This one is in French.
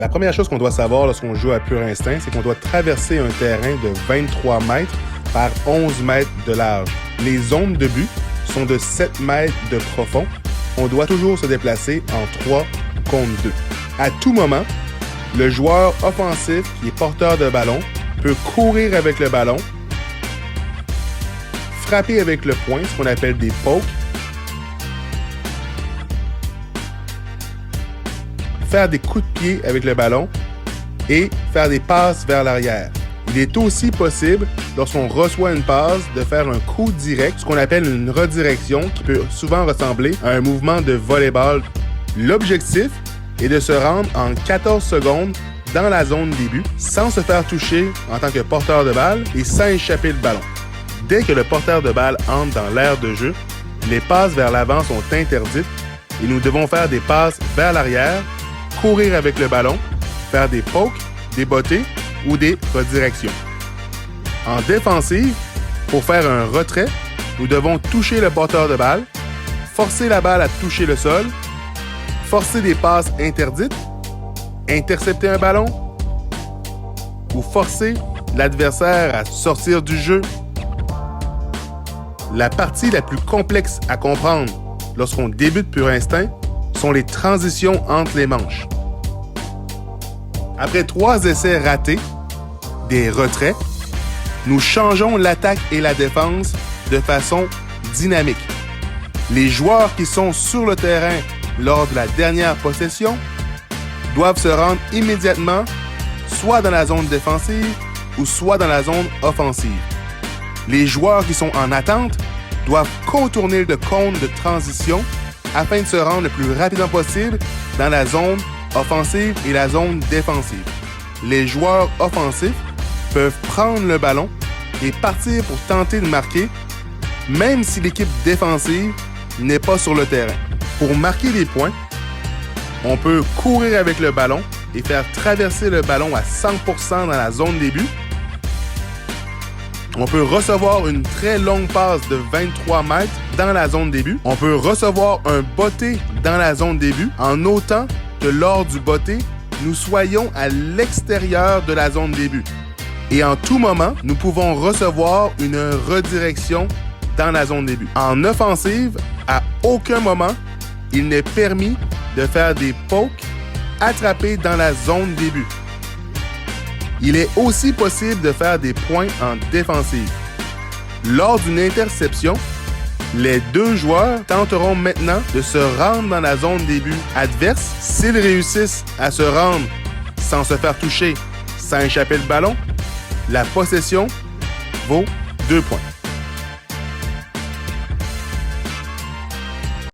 La première chose qu'on doit savoir lorsqu'on joue à pur instinct, c'est qu'on doit traverser un terrain de 23 mètres par 11 mètres de large. Les zones de but sont de 7 mètres de profond. On doit toujours se déplacer en 3 contre 2. À tout moment, le joueur offensif qui est porteur de ballon peut courir avec le ballon, frapper avec le poing, ce qu'on appelle des pokes, faire des coups de pied avec le ballon et faire des passes vers l'arrière. Il est aussi possible, lorsqu'on reçoit une passe, de faire un coup direct, ce qu'on appelle une redirection, qui peut souvent ressembler à un mouvement de volleyball. L'objectif est de se rendre en 14 secondes dans la zone des buts, sans se faire toucher en tant que porteur de balle et sans échapper le ballon. Dès que le porteur de balle entre dans l'aire de jeu, les passes vers l'avant sont interdites et nous devons faire des passes vers l'arrière, courir avec le ballon, faire des pokes, des bottées ou des redirections. En défensive, pour faire un retrait, nous devons toucher le porteur de balle, forcer la balle à toucher le sol, forcer des passes interdites, intercepter un ballon ou forcer l'adversaire à sortir du jeu. La partie la plus complexe à comprendre lorsqu'on débute pur instinct sont les transitions entre les manches. Après 3 essais ratés, des retraits, nous changeons l'attaque et la défense de façon dynamique. Les joueurs qui sont sur le terrain lors de la dernière possession doivent se rendre immédiatement soit dans la zone défensive ou soit dans la zone offensive. Les joueurs qui sont en attente doivent contourner le cône de transition afin de se rendre le plus rapidement possible dans la zone offensive et la zone défensive. Les joueurs offensifs peuvent prendre le ballon et partir pour tenter de marquer, même si l'équipe défensive n'est pas sur le terrain. Pour marquer des points, on peut courir avec le ballon et faire traverser le ballon à 100% dans la zone des buts. On peut recevoir une très longue passe de 23 mètres dans la zone des buts. On peut recevoir un botté dans la zone des buts en autant que lors du botté, nous soyons à l'extérieur de la zone des buts. Et en tout moment, nous pouvons recevoir une redirection dans la zone des buts. En offensive, à aucun moment, il n'est permis de faire des pokes attrapés dans la zone des buts. Il est aussi possible de faire des points en défensive. Lors d'une interception, les 2 joueurs tenteront maintenant de se rendre dans la zone des buts adverse. S'ils réussissent à se rendre sans se faire toucher, sans échapper le ballon, la possession vaut 2 points.